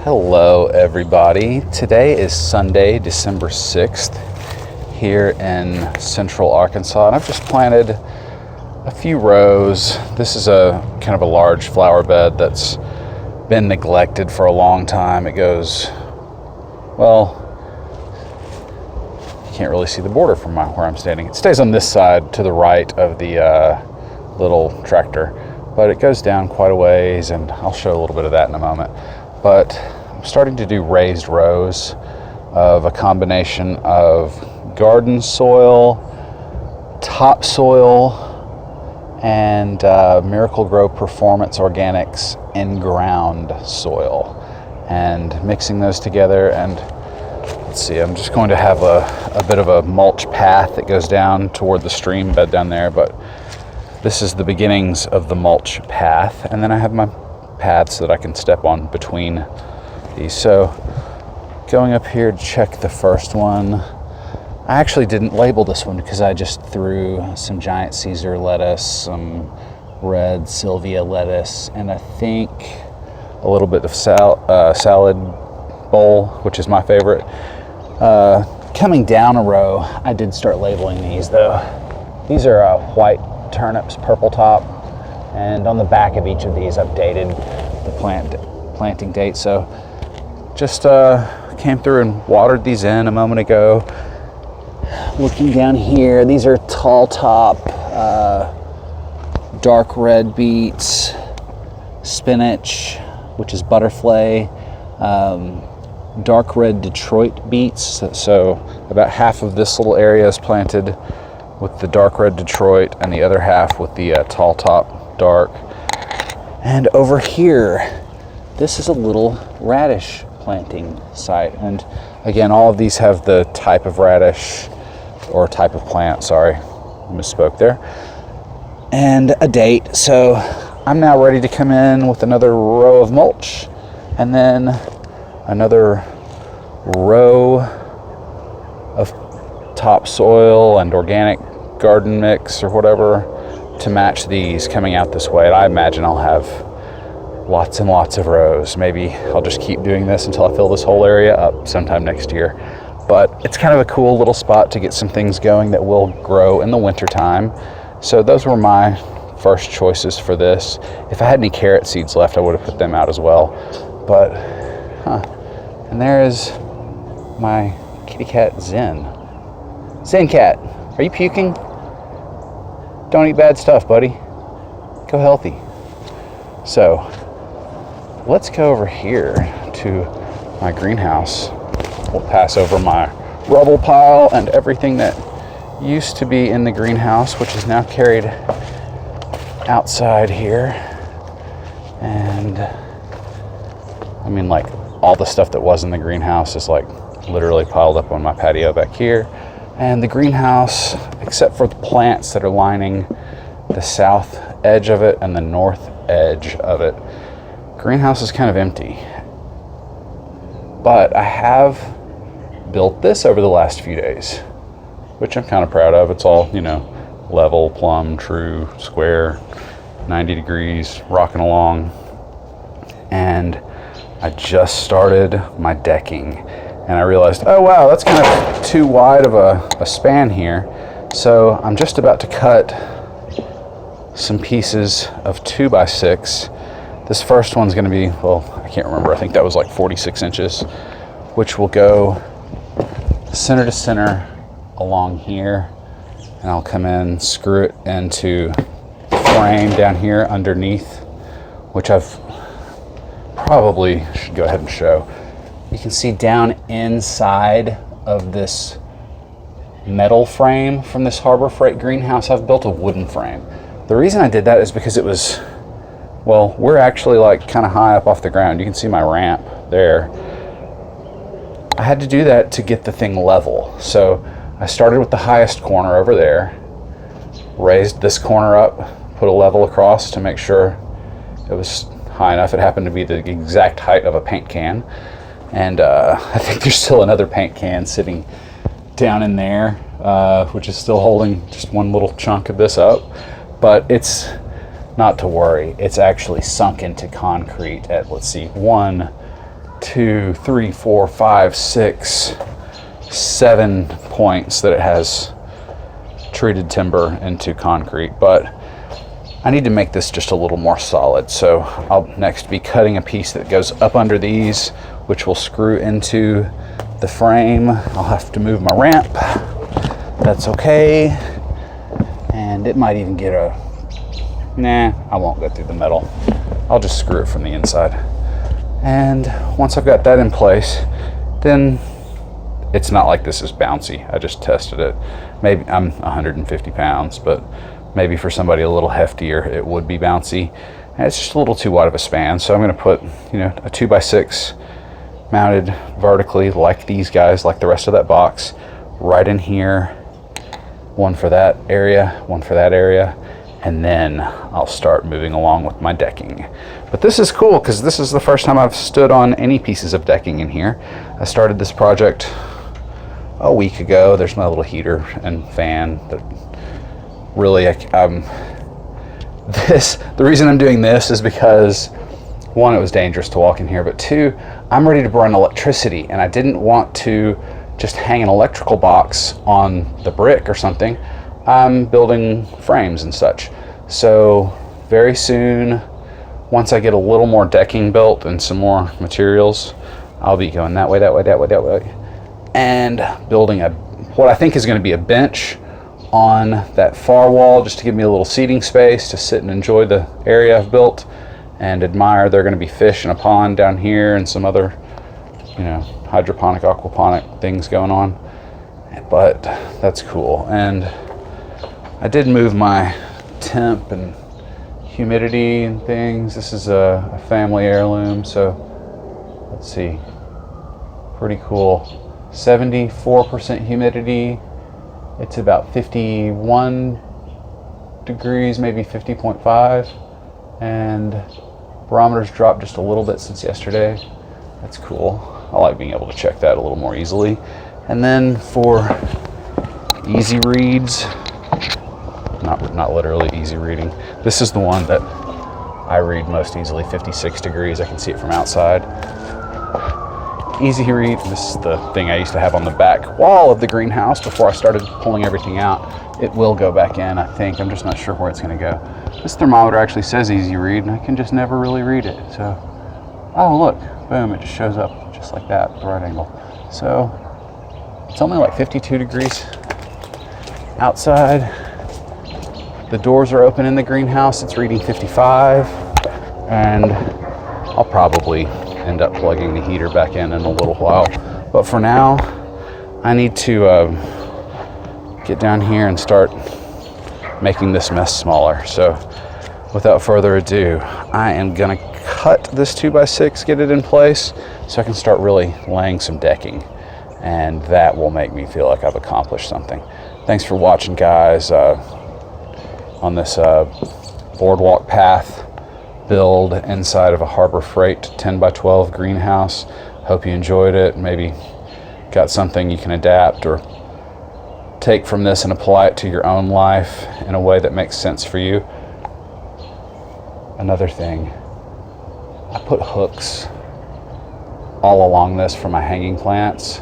Hello everybody. Today is Sunday, December 6th here in central Arkansas, and I've just planted a few rows. This is a kind of a large flower bed that's been neglected for a long time. It goes, well, you can't really see the border from where I'm standing. It stays on this side to the right of the little tractor, but it goes down quite a ways, and I'll show a little bit of that in a moment. But I'm starting to do raised rows of a combination of garden soil, topsoil, and Miracle-Gro Performance Organics in-ground soil, and mixing those together. And let's see, I'm just going to have a bit of a mulch path that goes down toward the stream bed down there, but this is the beginnings of the mulch path, and then I have my paths that I can step on between these. So going up here to check the first one, I actually didn't label this one because I just threw some giant Caesar lettuce, some red Sylvia lettuce, and I think a little bit of salad bowl, which is my favorite. Coming down a row, I did start labeling these though. These are white turnips, purple top, and on the back of each of these I've dated the planting date. So just came through and watered these in a moment ago. Looking down here, these are tall top, dark red beets, spinach, which is butterfly, dark red Detroit beets. So about half of this little area is planted with the dark red Detroit, and the other half with the tall top dark. And over here, this is a little radish planting site. And again, all of these have the type of radish, or type of plant, sorry, misspoke there, and a date. So I'm now ready to come in with another row of mulch, and then another row of topsoil and organic garden mix or whatever to match these coming out this way. And I imagine I'll have lots and lots of rows. Maybe I'll just keep doing this until I fill this whole area up sometime next year. But it's kind of a cool little spot to get some things going that will grow in the winter time. So those were my first choices for this. If I had any carrot seeds left, I would have put them out as well. But, and there is my kitty cat Zen. Zen cat, are you puking? Don't eat bad stuff, buddy. Go healthy. So let's go over here to my greenhouse. We'll pass over my rubble pile and everything that used to be in the greenhouse, which is now carried outside here. And I mean, like, all the stuff that was in the greenhouse is like literally piled up on my patio back here. And the greenhouse, except for the plants that are lining the south edge of it and the north edge of it, greenhouse is kind of empty. But I have built this over the last few days, which I'm kind of proud of. It's all, you know, level, plumb, true, square, 90 degrees, rocking along. And I just started my decking, and I realized, oh wow, that's kind of too wide of a span here. So I'm just about to cut some pieces of 2x6. This first one's going to be, well, I can't remember, I think that was like 46 inches, which will go center to center along here, and I'll come in, screw it into the frame down here underneath, which I've probably should go ahead and show. You can see down inside of this metal frame from this Harbor Freight greenhouse, I've built a wooden frame. The reason I did that is because it was, well, we're actually like kind of high up off the ground. You can see my ramp there. I had to do that to get the thing level. So I started with the highest corner over there, raised this corner up, put a level across to make sure it was high enough. It happened to be the exact height of a paint can. And I think there's still another paint can sitting down in there, which is still holding just one little chunk of this up. But it's not to worry. It's actually sunk into concrete at, let's see, 1, 2, 3, 4, 5, 6, 7 points that it has treated timber into concrete, but I need to make this just a little more solid. So I'll next be cutting a piece that goes up under these, which will screw into the frame. I'll have to move my ramp. That's okay. And it might even get a, nah, I won't go through the metal. I'll just screw it from the inside. And once I've got that in place, then it's not like this is bouncy. I just tested it. Maybe I'm 150 pounds, but maybe for somebody a little heftier, it would be bouncy. And it's just a little too wide of a span. So I'm gonna put, you know, a 2x6 mounted vertically like these guys, like the rest of that box, right in here. One for that area, one for that area. And then I'll start moving along with my decking. But this is cool because this is the first time I've stood on any pieces of decking in here. I started this project a week ago. There's my little heater and fan that really, the reason I'm doing this is because, one, it was dangerous to walk in here, but two, I'm ready to run electricity, and I didn't want to just hang an electrical box on the brick or something. I'm building frames and such. So very soon, once I get a little more decking built and some more materials, I'll be going that way, that way, that way, that way, and building what I think is going to be a bench on that far wall, just to give me a little seating space to sit and enjoy the area I've built and admire. There are going to be fish in a pond down here and some other, you know, hydroponic, aquaponic things going on. But that's cool. And I did move my temp and humidity and things. This is a family heirloom, so let's see. Pretty cool. 74% humidity. It's about 51 degrees, maybe 50.5, and barometer's dropped just a little bit since yesterday. That's cool. I like being able to check that a little more easily. And then for easy reads, not literally easy reading, this is the one that I read most easily, 56 degrees. I can see it from outside. Easy read. This is the thing I used to have on the back wall of the greenhouse before I started pulling everything out. It will go back in, I think. I'm just not sure where it's going to go. This thermometer actually says easy read, and I can just never really read it. So, oh look, boom, it just shows up just like that, at the right angle. So it's only like 52 degrees outside. The doors are open in the greenhouse. It's reading 55, and I'll probably end up plugging the heater back in a little while. But for now, I need to get down here and start making this mess smaller. So without further ado, I am gonna cut this 2x6, get it in place, so I can start really laying some decking. And that will make me feel like I've accomplished something. Thanks for watching, guys, on this boardwalk path build inside of a Harbor Freight 10x12 greenhouse. Hope you enjoyed it. Maybe got something you can adapt or take from this and apply it to your own life in a way that makes sense for you. Another thing, I put hooks all along this for my hanging plants.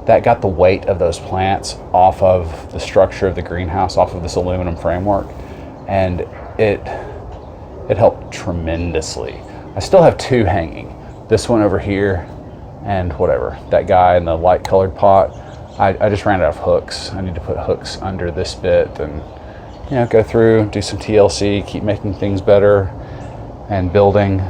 That got the weight of those plants off of the structure of the greenhouse, off of this aluminum framework, and it helped tremendously. I still have two hanging. This one over here and whatever, that guy in the light colored pot. I just ran out of hooks. I need to put hooks under this bit and, you know, go through, do some TLC, keep making things better and building.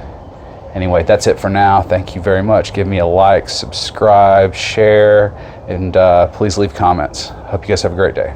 Anyway, that's it for now. Thank you very much. Give me a like, subscribe, share, and please leave comments. Hope you guys have a great day.